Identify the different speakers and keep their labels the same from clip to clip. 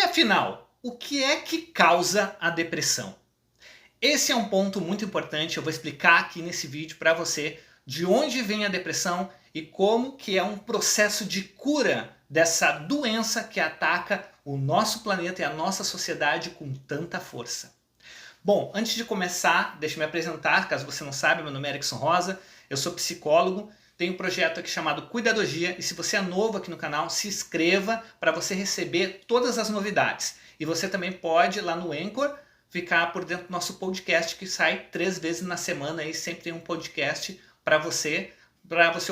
Speaker 1: E afinal, o que é que causa a depressão? Esse é um ponto muito importante, eu vou explicar aqui nesse vídeo para você de onde vem a depressão e como que é um processo de cura dessa doença que ataca o nosso planeta e a nossa sociedade com tanta força. Bom, antes de começar, deixa eu me apresentar, caso você não saiba, meu nome é Erickson Rosa, eu sou psicólogo, tenho um projeto aqui chamado Cuidadogia e se você é novo aqui no canal, se inscreva para você receber todas as novidades. E você também pode, lá no Anchor, ficar por dentro do nosso podcast que sai 3 vezes na semana e sempre tem um podcast para você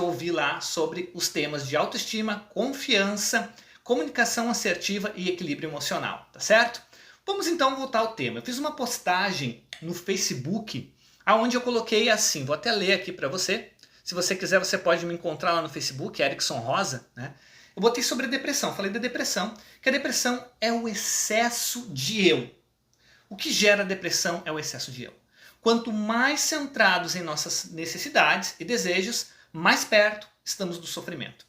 Speaker 1: ouvir lá sobre os temas de autoestima, confiança, comunicação assertiva e equilíbrio emocional, tá certo? Vamos então voltar ao tema. Eu fiz uma postagem no Facebook onde eu coloquei assim, vou até ler aqui para você. Se você quiser, você pode me encontrar lá no Facebook, Erickson Rosa, né? Eu botei sobre a depressão, falei da depressão, que a depressão é o excesso de eu. O que gera depressão é o excesso de eu. Quanto mais centrados em nossas necessidades e desejos, mais perto estamos do sofrimento.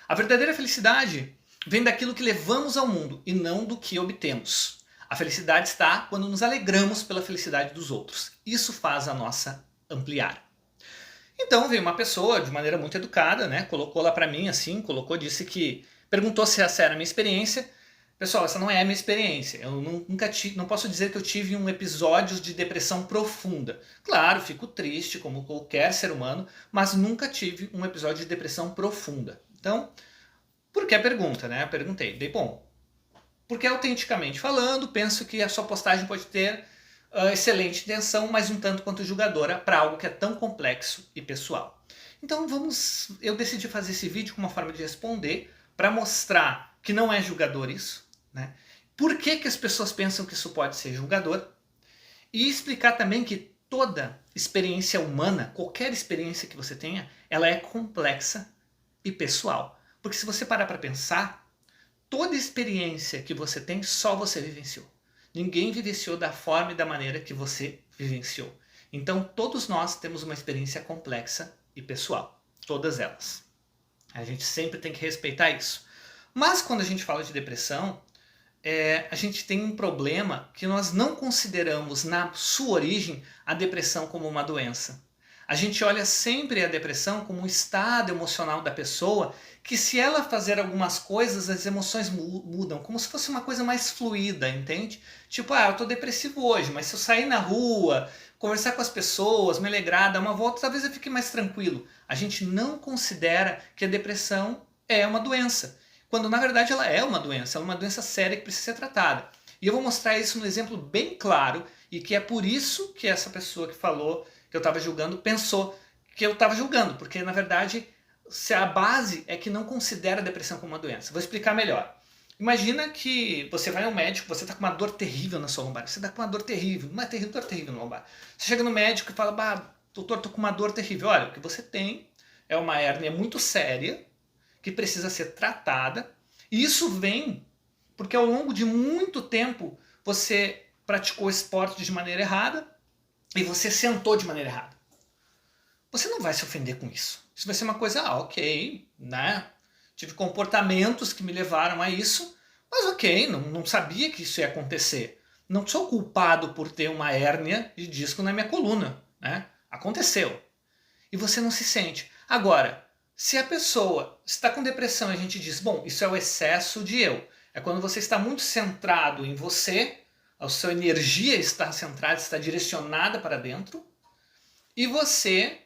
Speaker 1: A verdadeira felicidade vem daquilo que levamos ao mundo e não do que obtemos. A felicidade está quando nos alegramos pela felicidade dos outros. Isso faz a nossa ampliar. Então veio uma pessoa de maneira muito educada, né, colocou lá pra mim assim, disse que perguntou se essa era a minha experiência. Pessoal, essa não é a minha experiência. Eu não posso dizer que eu tive um episódio de depressão profunda. Claro, fico triste como qualquer ser humano, mas nunca tive um episódio de depressão profunda. Então, por que a pergunta, né? Eu perguntei. Dei, bom, porque autenticamente falando, penso que a sua postagem pode ter excelente intenção, mas um tanto quanto julgadora para algo que é tão complexo e pessoal. Então eu decidi fazer esse vídeo como uma forma de responder para mostrar que não é julgador isso, né? Por que que as pessoas pensam que isso pode ser julgador e explicar também que toda experiência humana, qualquer experiência que você tenha, ela é complexa e pessoal. Porque se você parar para pensar, toda experiência que você tem, só você vivenciou. Ninguém vivenciou da forma e da maneira que você vivenciou. Então todos nós temos uma experiência complexa e pessoal. Todas elas. A gente sempre tem que respeitar isso. Mas quando a gente fala de depressão, a gente tem um problema que nós não consideramos na sua origem a depressão como uma doença. A gente olha sempre a depressão como um estado emocional da pessoa que se ela fazer algumas coisas, as emoções mudam, como se fosse uma coisa mais fluida, entende? Tipo, eu tô depressivo hoje, mas se eu sair na rua, conversar com as pessoas, me alegrar, dar uma volta, talvez eu fique mais tranquilo. A gente não considera que a depressão é uma doença, quando na verdade ela é uma doença séria que precisa ser tratada. E eu vou mostrar isso num exemplo bem claro, e que é por isso que essa pessoa que falou que eu estava julgando, pensou que eu estava julgando, porque na verdade a base é que não considera a depressão como uma doença. Vou explicar melhor. Imagina que você vai ao médico, você está com uma dor terrível na sua lombar, você está com uma dor terrível na lombar. Você chega no médico e fala, doutor, estou com uma dor terrível. Olha, o que você tem é uma hérnia muito séria, que precisa ser tratada, e isso vem porque ao longo de muito tempo você praticou esporte de maneira errada, e você sentou de maneira errada. Você não vai se ofender com isso. Isso vai ser uma coisa, ok, né? Tive comportamentos que me levaram a isso, mas ok, não sabia que isso ia acontecer. Não sou culpado por ter uma hérnia de disco na minha coluna, né? Aconteceu. E você não se sente. Agora, se a pessoa está com depressão e a gente diz, bom, isso é o excesso de eu. É quando você está muito centrado em você, a sua energia está centrada, está direcionada para dentro, e você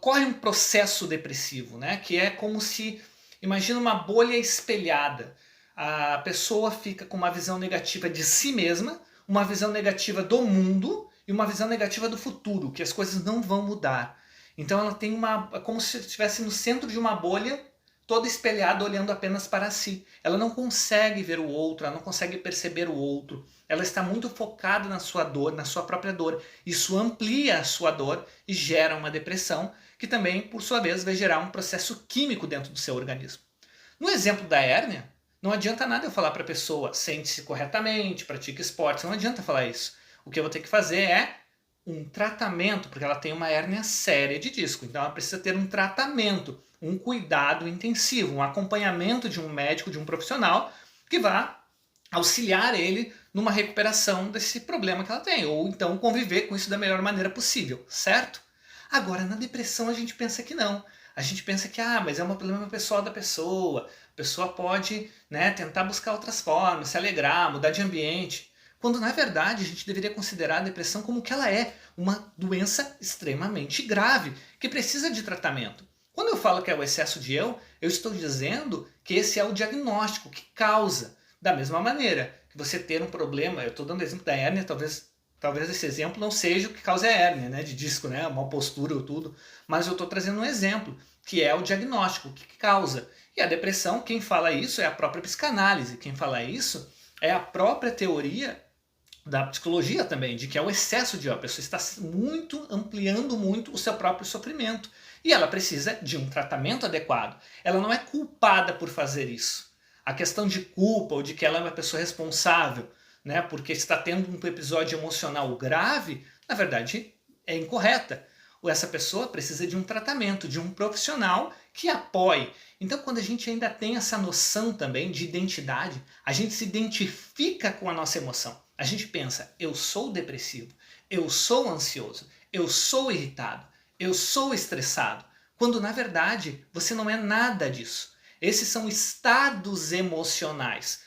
Speaker 1: corre um processo depressivo, né? Que é como se, imagina uma bolha espelhada. A pessoa fica com uma visão negativa de si mesma, uma visão negativa do mundo e uma visão negativa do futuro, que as coisas não vão mudar. Então ela tem como se estivesse no centro de uma bolha, toda espelhada, olhando apenas para si. Ela não consegue ver o outro, ela não consegue perceber o outro. Ela está muito focada na sua dor, na sua própria dor. Isso amplia a sua dor e gera uma depressão, que também, por sua vez, vai gerar um processo químico dentro do seu organismo. No exemplo da hérnia, não adianta nada eu falar para a pessoa, sente-se corretamente, pratique esporte, não adianta falar isso. O que eu vou ter que fazer é um tratamento, porque ela tem uma hérnia séria de disco, então ela precisa ter um tratamento, um cuidado intensivo, um acompanhamento de um médico, de um profissional, que vá auxiliar ele numa recuperação desse problema que ela tem, ou então conviver com isso da melhor maneira possível, certo? Agora, na depressão a gente pensa que não. A gente pensa que, mas é um problema pessoal da pessoa, a pessoa pode, né, tentar buscar outras formas, se alegrar, mudar de ambiente. Quando na verdade a gente deveria considerar a depressão como que ela é, uma doença extremamente grave, que precisa de tratamento. Quando eu falo que é o excesso de eu estou dizendo que esse é o diagnóstico que causa. Da mesma maneira que você ter um problema, eu estou dando o exemplo da hérnia, talvez esse exemplo não seja o que causa a hérnia, né, de disco, né, uma postura ou tudo, mas eu estou trazendo um exemplo, que é o diagnóstico, o que causa. E a depressão, quem fala isso é a própria psicanálise, quem fala isso é a própria teoria da psicologia também, de que é o excesso de a pessoa está ampliando muito o seu próprio sofrimento. E ela precisa de um tratamento adequado. Ela não é culpada por fazer isso. A questão de culpa ou de que ela é uma pessoa responsável, né, porque está tendo um episódio emocional grave, na verdade é incorreta. Essa pessoa precisa de um tratamento, de um profissional que apoie. Então, quando a gente ainda tem essa noção também de identidade, a gente se identifica com a nossa emoção. A gente pensa, eu sou depressivo, eu sou ansioso, eu sou irritado, eu sou estressado, quando na verdade você não é nada disso. Esses são estados emocionais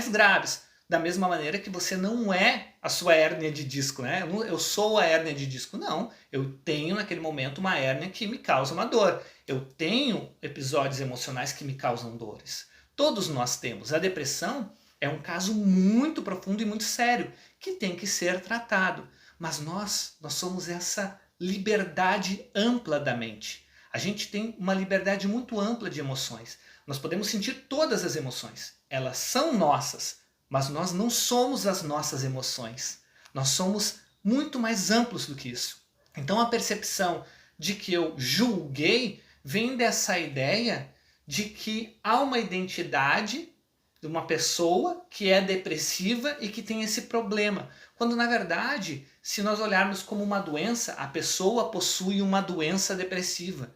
Speaker 1: graves. Da mesma maneira que você não é a sua hérnia de disco, né? Eu sou a hérnia de disco. Não, eu tenho naquele momento uma hérnia que me causa uma dor. Eu tenho episódios emocionais que me causam dores. Todos nós temos. A depressão é um caso muito profundo e muito sério, que tem que ser tratado. Mas nós somos essa liberdade ampla da mente. A gente tem uma liberdade muito ampla de emoções. Nós podemos sentir todas as emoções. Elas são nossas. Mas nós não somos as nossas emoções. Nós somos muito mais amplos do que isso. Então a percepção de que eu julguei vem dessa ideia de que há uma identidade de uma pessoa que é depressiva e que tem esse problema. Quando na verdade, se nós olharmos como uma doença, a pessoa possui uma doença depressiva.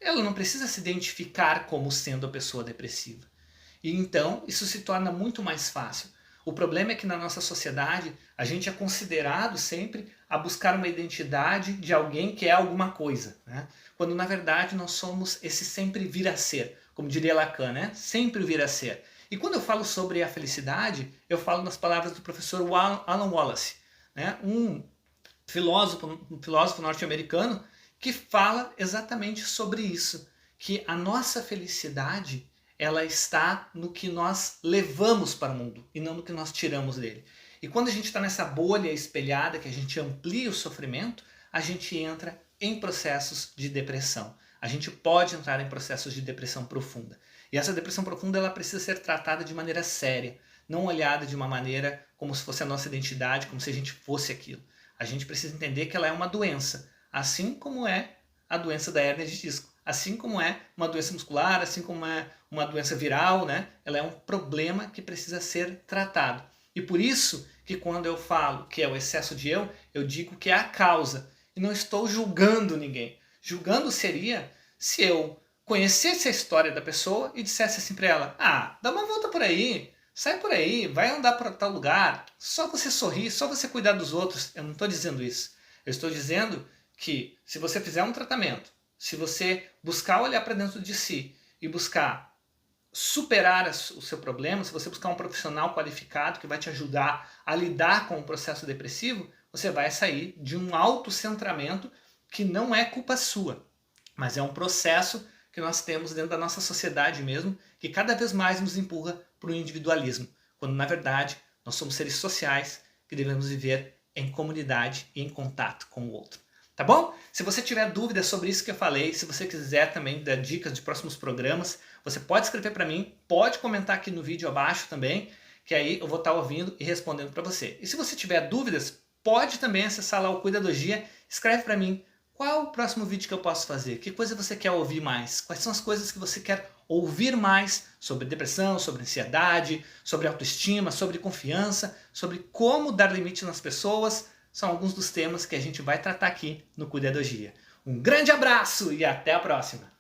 Speaker 1: Ela não precisa se identificar como sendo a pessoa depressiva. E então isso se torna muito mais fácil. O problema é que na nossa sociedade a gente é considerado sempre a buscar uma identidade de alguém que é alguma coisa, né? Quando na verdade nós somos esse sempre vir a ser, como diria Lacan, né? Sempre vir a ser. E quando eu falo sobre a felicidade, eu falo nas palavras do professor Alan Wallace, né? um filósofo norte-americano que fala exatamente sobre isso, que a nossa felicidade ela está no que nós levamos para o mundo e não no que nós tiramos dele. E quando a gente está nessa bolha espelhada, que a gente amplia o sofrimento, a gente entra em processos de depressão. A gente pode entrar em processos de depressão profunda. E essa depressão profunda ela precisa ser tratada de maneira séria, não olhada de uma maneira como se fosse a nossa identidade, como se a gente fosse aquilo. A gente precisa entender que ela é uma doença, assim como é a doença da hérnia de disco. Assim como é uma doença muscular, assim como é uma doença viral, né? Ela é um problema que precisa ser tratado. E por isso que quando eu falo que é o excesso de eu digo que é a causa. E não estou julgando ninguém. Julgando seria se eu conhecesse a história da pessoa e dissesse assim para ela, dá uma volta por aí, sai por aí, vai andar para tal lugar, só você sorrir, só você cuidar dos outros. Eu não estou dizendo isso. Eu estou dizendo que se você fizer um tratamento, se você buscar olhar para dentro de si e buscar superar o seu problema, se você buscar um profissional qualificado que vai te ajudar a lidar com o processo depressivo, você vai sair de um autocentramento que não é culpa sua, mas é um processo que nós temos dentro da nossa sociedade mesmo, que cada vez mais nos empurra para o individualismo, quando na verdade nós somos seres sociais que devemos viver em comunidade e em contato com o outro. Tá bom? Se você tiver dúvidas sobre isso que eu falei, se você quiser também dar dicas de próximos programas, você pode escrever para mim, pode comentar aqui no vídeo abaixo também, que aí eu vou estar ouvindo e respondendo para você. E se você tiver dúvidas, pode também acessar lá o Cuidadologia, escreve para mim qual o próximo vídeo que eu posso fazer, que coisa você quer ouvir mais, quais são as coisas que você quer ouvir mais sobre depressão, sobre ansiedade, sobre autoestima, sobre confiança, sobre como dar limite nas pessoas. são alguns dos temas que a gente vai tratar aqui no Cuidadogia. Um grande abraço e até a próxima!